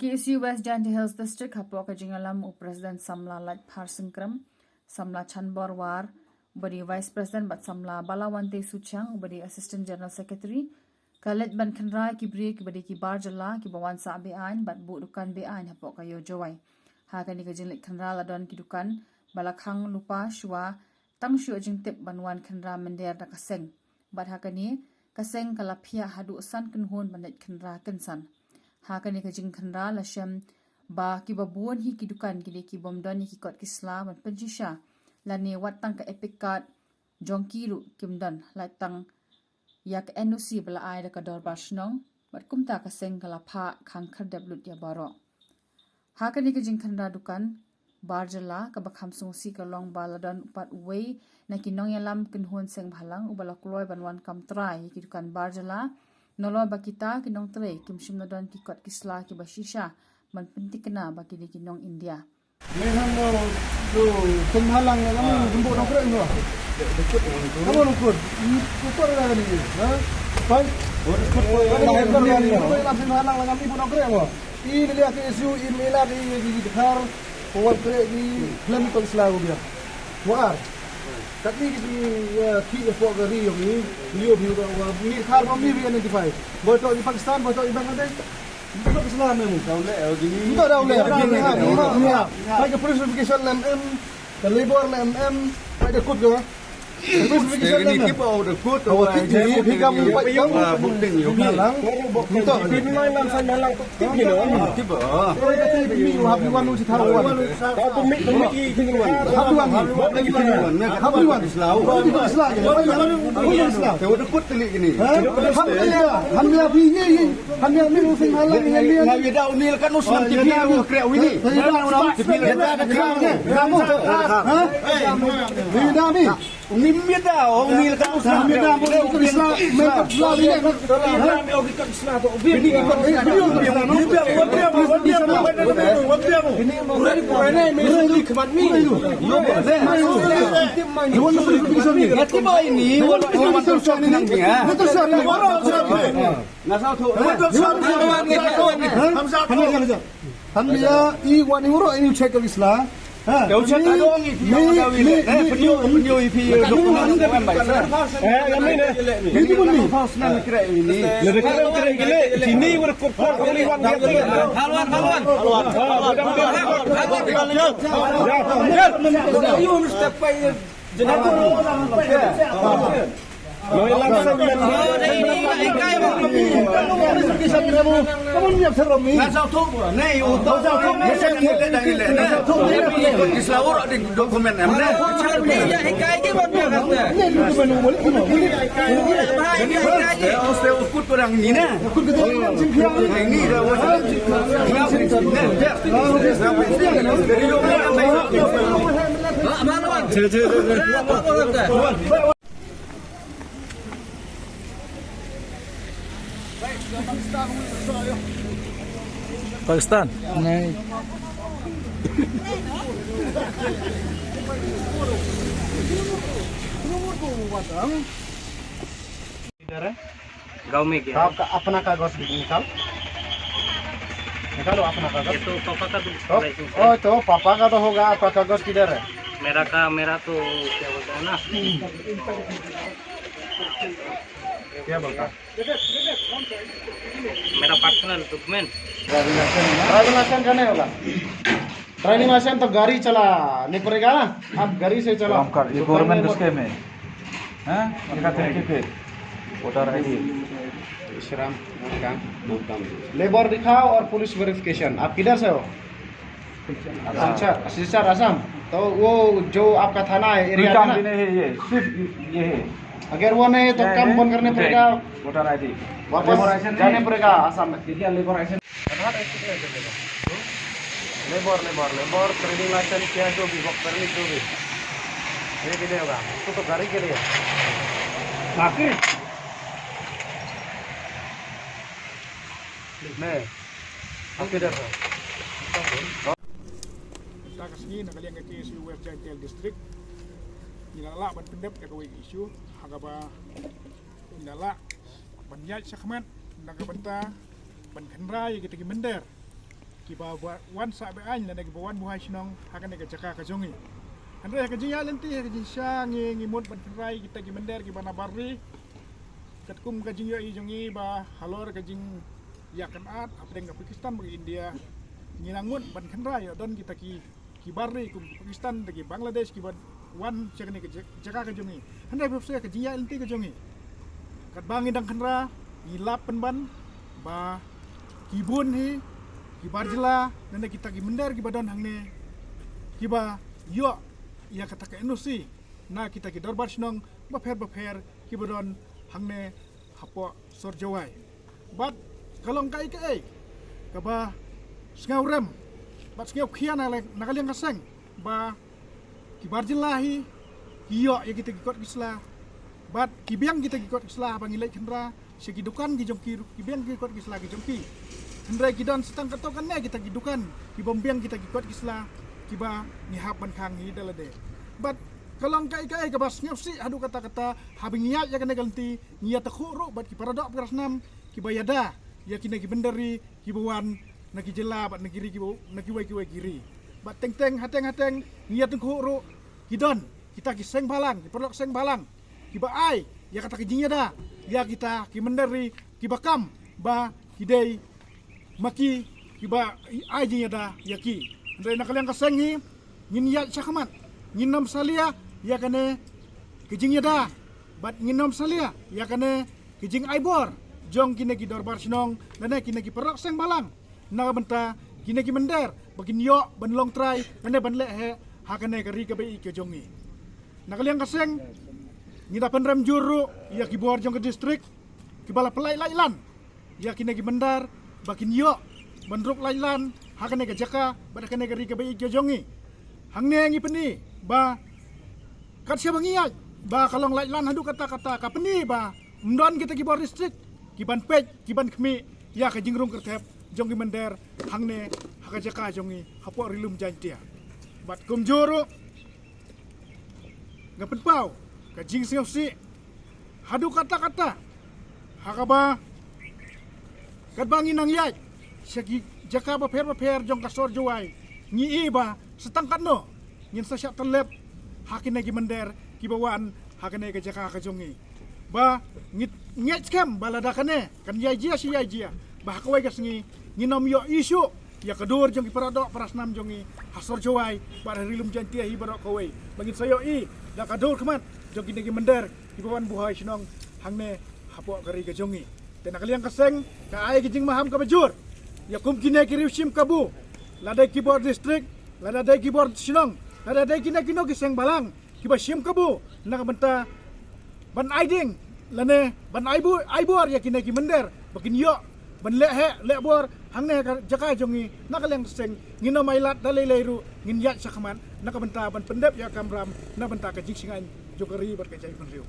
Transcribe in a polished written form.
KSU West Jante Hills District hapo ka jingalam President Samla Lat Phar Singkram Samla Chanbor War ubadi Vice President bat Samla Balawante Suchang ubadi Assistant General Secretary Kalet ban khanrai ki break ubadi ki barjala ki bawan sa be ain bat bu dukan be ain hapo ka yo jowai ha ka ni ka jinlik khanra ladon ki dukan balakhang lupa shwa tang shu jing tip banwan khanra mender da kaseng bat ha ka ni kaseng kalapia hadu san kunhon banat khanra kansan ha ka ni ka jing khanra la shem ba ki babuan hi ki dukan ki ki bomdon ki kot ki sla ban panjisha la ne wat tang ka epic card jongkiru kimdan la tang yak NOC bala ai da ka dor bashnong bat kumta ka seng kala pha khang khar dablut ya baro ha ka ni ka jing khanra dukan barjala ka bakham sungsi ka long baladon pat wei na ki nong yalam kinhon seng bhalang ubala kloi banwan kam trai ki dukan barjala nolo bakita ki nong tre kimshim na don ki kot kisla ki bashisha man pintikna baki di ki nong India Mehan do penghalang kamu jumbo nak keren tu. Kamu nukur. Nukur ada ni. Ha? Baik. Kamu penghalang lah kami pun nak keren tu. Ini dia ke isu email di Dhar. Kawan keren di Islam tu selalu dia. War. Tapi ki efok gari yang ni, dia ni Dhar kami dia identify. Betul di Pakistan, betul di Bangladesh. Betul Islam ni. Dauleh gini. Betul dauleh. Baik police verification MM, the labor MM, baik dekut ke? Ini kita ada kut. Awak ini hingga empat jam. Bukting yo. Malang. Betul. Pinai lang sa malang tip ni no. Tiba. Kalau kata ini habiwan usi tharuan. Kau pemik pinguan. Habiwan. Habiwan. Islam. Islam. Islam. Tahu dekut telik gini. Hamia bini. Hamia ni usin halang ni. Ngawi dah unil kan usman tipi aku kreu ini. Tipi ada kreu ni. Kamu. Ha? Ni dah ni. Unimnya dah, unil kan usman. Hamia dah boleh ikut Islam. Mereka Islam ni. Kami ikut Islam tu. Ini ikut ini murah ni mesti kemat ni. Jual beli kisah ni. Nanti bawa ini, orang tu ni dia. Betul sah. Nasau tu. Hamia i wani huro ini cek ke Islam. Kau cakap ada orang ini, penyu ipi, dokumen kan baik. Kami ni, ini pun ni. Senang kira ini. Kalau kira gile, sini urut kupon, kaliwan dia. Haluan. You mesti pay jenaka. Kamu ni apa seram ni? Nasau tu, ni utau tu, mesti kita dah gile. Islam urut di dokumen mana? Ya hikai ke buat kata. Ini dokumen boleh boleh. Ini mesti ukut orang ini na. Ini dah wajib. Pakistan. नहीं इधर है गांव में गया आपका अपना कागज निकालो अपना कागज ये तो पापा का ओ तो पापा का तो होगा आपका कागज किधर है मेरा तो क्या बोलता है ना क्या बोलता मेरा पर्सनल डॉक्यूमेंट ड्राइविंग लाइसेंस का नहीं होगा ड्राइविंग लाइसेंस तो गाड़ी चलाने पड़ेगा ना आप गाड़ी से चला ये गवर्नमेंट स्कीम है हैं इनका सर्टिफिकेट वोटर आईडी श्रम लेबर दिखाओ और पुलिस वेरिफिकेशन आप किधर से हो सिलचर असम तो वो जो आपका थाना है एरिया है ना ये सिर्फ ये है अगर वो नहीं तो काम बंद करने पड़ेगा वोटर आईडी वापस जाने पड़ेगा आसाम में क्या labour licence labour trading licence क्या जो भी वर्क परमिट जो भी ये के लिए होगा उसको तो गाड़ी के लिए बाकी नहीं आप किधर हो kita ke sini nak kalian ke isu West Jante District nilala ban pendep ke isu hagaba nilala ban yaj sakmat naga banta ban khanrai kita ki mender kiba wan sa be ain la kiba wan buhay sinong hakan ne jaka ka jongi andre ka jinya lenti ka jinsha ngi mut ban rai kita ki mender ki bana barri kat kum ka jinyo i jongi ba halor ka jing ya kan at apdeng ka Pakistan bagi India ngilangun ban khandrai don kita ki barri kum Pakistan bagi Bangladesh ki ban wan chakne ka jaka ka jongi andre bofse ka jinya lenti ka jongi kat bangi dang khandra ngilap penban ba kibun hi kibarjela nene kita ki mender ki badon hangne kiba yo ya kata ka enusi na kita ki dorbar sinong bafer ki badon hangne hapo sorjawai bat kalong kai kai kaba sngau rem bat sngau khian ale nakaliang kaseng ba kibarjela hi yo ya kita ki kot kisla bat kibiang kita ki kot kisla bangilai kendra segi dukan ki jongki kibiang ki kot kisla ki jongki Hendrai kidan setang katokan ne kita gidukan ki bombiang kita gikot kisla kiba ngihap ban khang hi dalade but kalong kai ka bas ngapsi adu kata-kata habing niat ya kena ganti niat khuru bat ki paradok prasnam kiba yada ya kina ki bendari kibuan naki jela bat negiri kibu naki wai kiri bat teng hateng niat khuru kidon kita ki seng balang ki perlok seng balang kiba ai ya kata ki jinya ya kita ki mendari kiba kam ba kidai maki kiba aji ada yaki ndai nakaliang kasengi ngin ya chakamat nginom salia ya kane kijing da bat nginom salia ya kane kijing aibor jong kine ki dorbar sinong nane kine ki perok seng balang na benta kine ki mender bagin yo ban long try nane ban le he ha kane kari ka bai ke jongi nakaliang kaseng ngida penrem juru ya ki bor jong ke distrik ki bala pelai lailan ya kine ki mendar bakin yo bandruk lailan hakane ka jaka badakane ka rika bai jongi hangne ngi peni ba kat sia bangiya ba kalong lailan hadu kata-kata ka peni ba mdon kita ki bor distrik ki ban pej ki ban khmi ya ka jingrung kertep jongi mender hangne haka jaka jongi hapo rilum jantia bat kum joro ngapen pau ka jing si hadu kata-kata hakaba kat bangi nang yai segi jaka ba per jong kasor jowai ngi iba setangkat no ngin sa syak telep hakine gi mender ki bawan hakine ke jaka ka jongi ba ngit skam balada kane kan yai jia si yai jia ba kawai ka sengi nginom yo isu ya kedor jong ki paradok prasnam jongi hasor jowai ba rilum jantia hi barok kawai bangin sayo i da kador kemat jong ki mender ki bawan buhay sinong hangne hapo kari ka jongi dan nakaliang kaseng ka ay kijing maham ka bajur ya kum kine kiriu sim kabu ladai kibor distrik ladai kibor sinong ladai kine kino kiseng balang kiba sim kabu nakabenta ban aiding lane ban aibor ya kine ki mender bakin yo ban le bor hangne ka jaka jongi nakaliang kaseng ngino mailat dalai leiru ngin yat sakaman nakabenta ban pendep ya kamram nakabenta ka jing singan jokari bar ka jai penriu